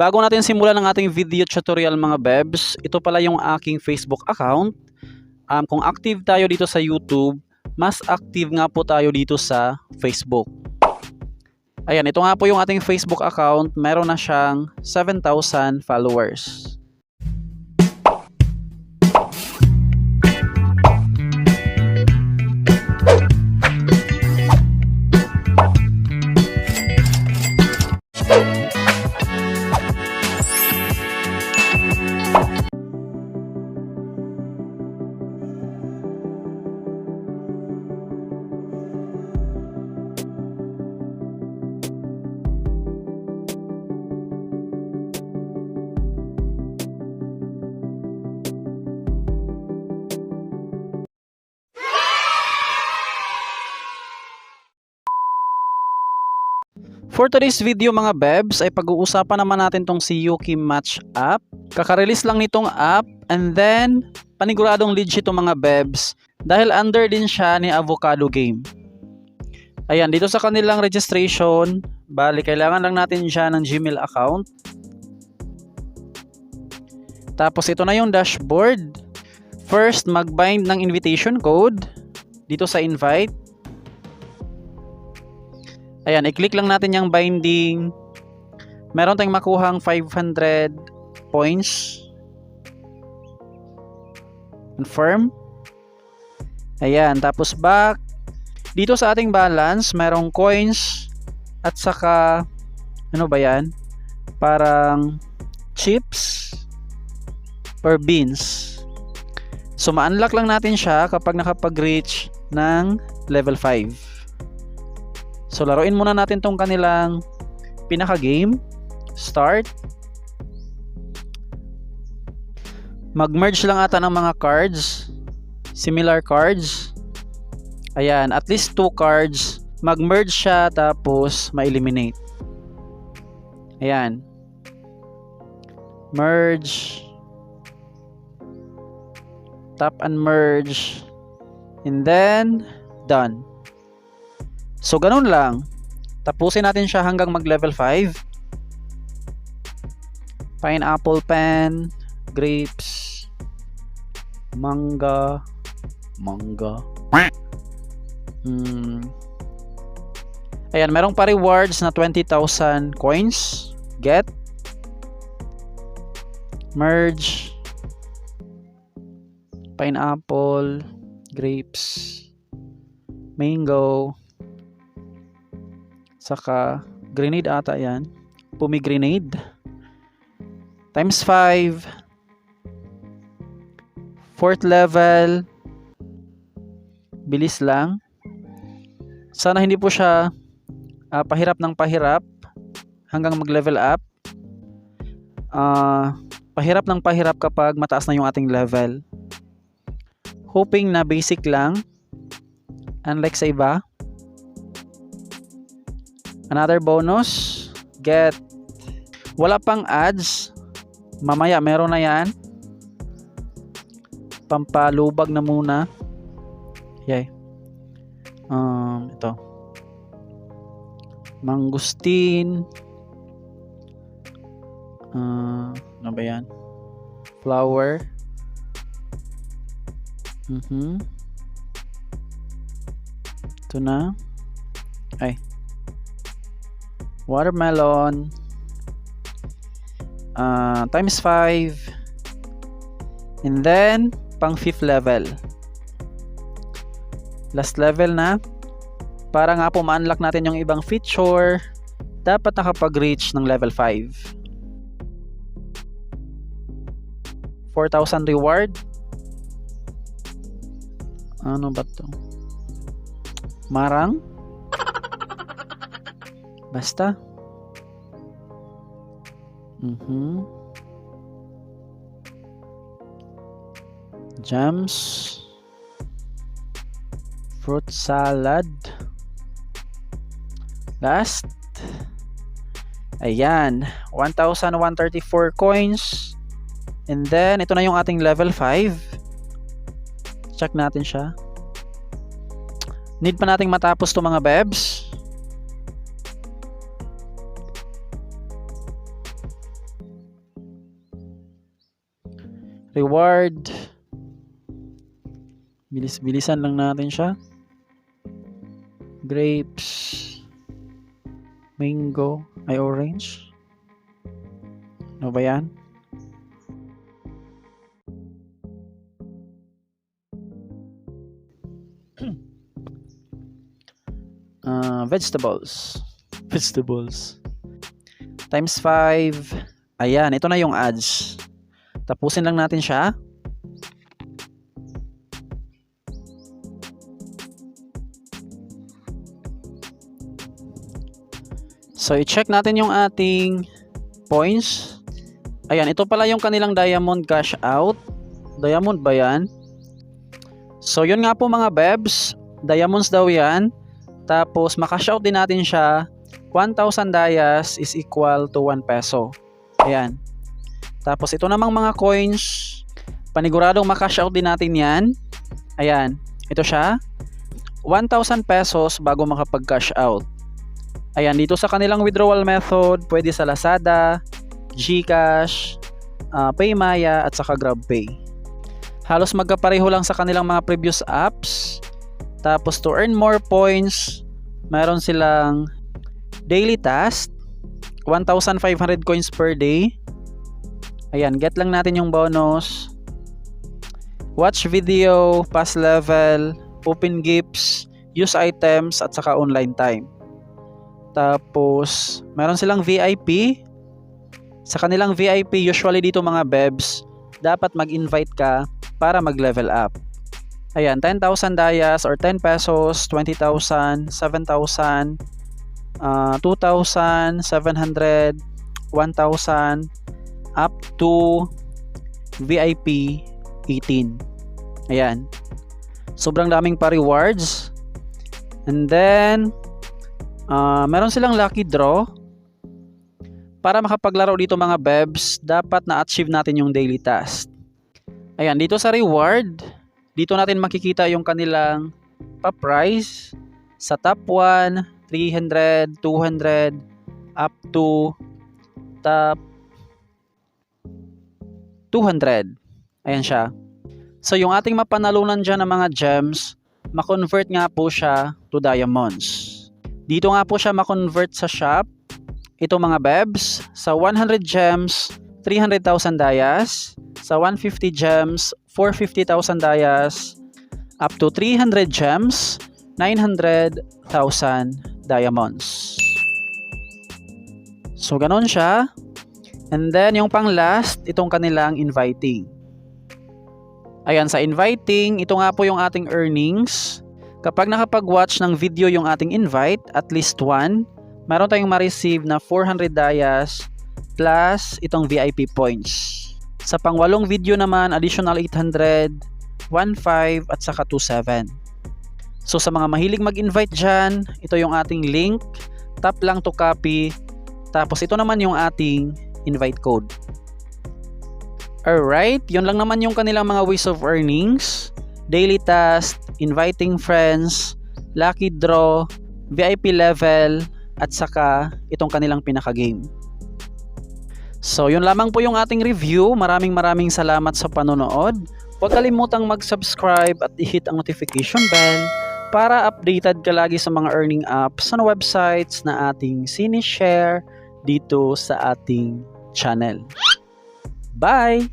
Bago natin simulan ang ating video tutorial mga bebs, ito pala yung aking Facebook account. Kung active tayo dito sa YouTube, mas active nga po tayo dito sa Facebook. Ayan, ito nga po yung ating Facebook account. Meron na siyang 7,000 followers. For today's video mga bebs ay pag-uusapan naman natin tong si Yuki Match app. Kaka-release lang nitong app and then paniguradong legit itong mga bebs dahil under din siya ni Avocado Game. Ayan, dito sa kanilang registration, bali kailangan lang natin siya ng Gmail account. Tapos ito na yung dashboard. First, mag-bind ng invitation code dito sa invite. Ayan, i-click lang natin yung binding. Meron tayong makuhang 500 points. Confirm. Ayan, tapos back. Dito sa ating balance, merong coins at saka ano ba yan? Parang chips or beans. So, ma-unlock lang natin siya kapag nakapag-reach ng level 5. So, laruin muna natin tong kanilang pinaka-game. Start. Mag-merge lang ata ng mga cards. Similar cards. Ayan, at least 2 cards. Mag-merge siya tapos ma-eliminate. Ayan. Merge. Tap and merge. And then, done. So, ganun lang. Tapusin natin siya hanggang mag-level 5. Pineapple pen, grapes, manga. Ayan, merong pa rewards na 20,000 coins. Get. Merge. Pineapple, grapes, mango. Saka grenade ata yan. Pomegranate. Times 5. 4th level. Bilis lang. Sana hindi po siya pahirap ng pahirap hanggang mag-level up. Pahirap ng pahirap kapag mataas na yung ating level. Hoping na basic lang. Unlike sa iba. Another bonus, get. Wala pang ads. Mamaya meron na yan. Pampalubag na muna. Yay. Ito. Mangustin. Ano ba yan? Flower. Ito na. Ay. Watermelon times 5 and then pang 5th level, last level na para nga po ma-unlock natin yung ibang feature. Dapat nakapag-reach ng level 5. 4,000 reward. Ano ba to? Marang basta. Jams. Fruit salad. Last. Ayan. 1,134 coins. And then, ito na yung ating level 5. Check natin siya. Need pa nating matapos 'to mga bebs. Reward. Bilis-bilisan lang natin siya. Grapes. Mango. Ay, orange. Ano ba yan? Vegetables. Vegetables. Times 5. Ayan, ito na yung ads. Tapusin lang natin siya. So, i-check natin yung ating points. Ayan, ito pala yung kanilang diamond cash out. Diamond ba yan? So, yun nga po mga bebs. Diamonds daw yan. Tapos, makash out din natin siya. 1,000 dayas is equal to 1 peso. Ayan. Tapos, ito namang mga coins. Paniguradong makash out din natin yan. Ayan. Ito siya. 1,000 pesos bago makapag-cash out. Ayan. Dito sa kanilang withdrawal method, pwede sa Lazada, GCash, Paymaya, at saka GrabPay. Halos magkapareho lang sa kanilang mga previous apps. Tapos to earn more points, meron silang daily task, 1,500 coins per day. Ayan, get lang natin yung bonus. Watch video, pass level, open gifts, use items, at saka online time. Tapos, meron silang VIP. Sa kanilang VIP, usually dito mga bebs, dapat mag-invite ka para mag-level up. Ayan, 10,000 dayas or 10 pesos, 20,000, 7,000, 2,000, 700, 1,000, up to VIP 18. Ayan. Sobrang daming pa rewards. And then, meron silang lucky draw. Para makapaglaro dito mga bebs, dapat na-achieve natin yung daily task. Ayan, dito sa reward, dito natin makikita yung kanilang pa-price sa top 1, 300, 200, up to top 200. Ayan siya. So yung ating mapanalunan dyan ng mga gems, makonvert nga po siya to diamonds. Dito nga po siya makonvert sa shop. Ito mga bebs, sa 100 gems, 300,000 dayas. Sa 150 gems, 450,000 dayas. Up to 300 gems, 900,000 diamonds. So, ganon siya. And then, yung pang last, itong kanilang inviting. Ayan, sa inviting, ito nga po yung ating earnings. Kapag nakapag-watch ng video yung ating invite, at least one, meron tayong ma-receive na 400 dayas plus itong VIP points. Sa pang-walong video naman, additional 800, 1.5 at saka 2.7. So sa mga mahilig mag-invite dyan, ito yung ating link. Tap lang to copy. Tapos ito naman yung ating invite code. Alright, yun lang naman yung kanilang mga ways of earnings. Daily task, inviting friends, lucky draw, VIP level, at saka itong kanilang pinaka-game. So yun lamang po yung ating review. Maraming salamat sa panonood. Huwag kalimutang mag-subscribe at i-hit ang notification bell para updated ka lagi sa mga earning apps sa websites na ating sinishare dito sa ating channel. Bye!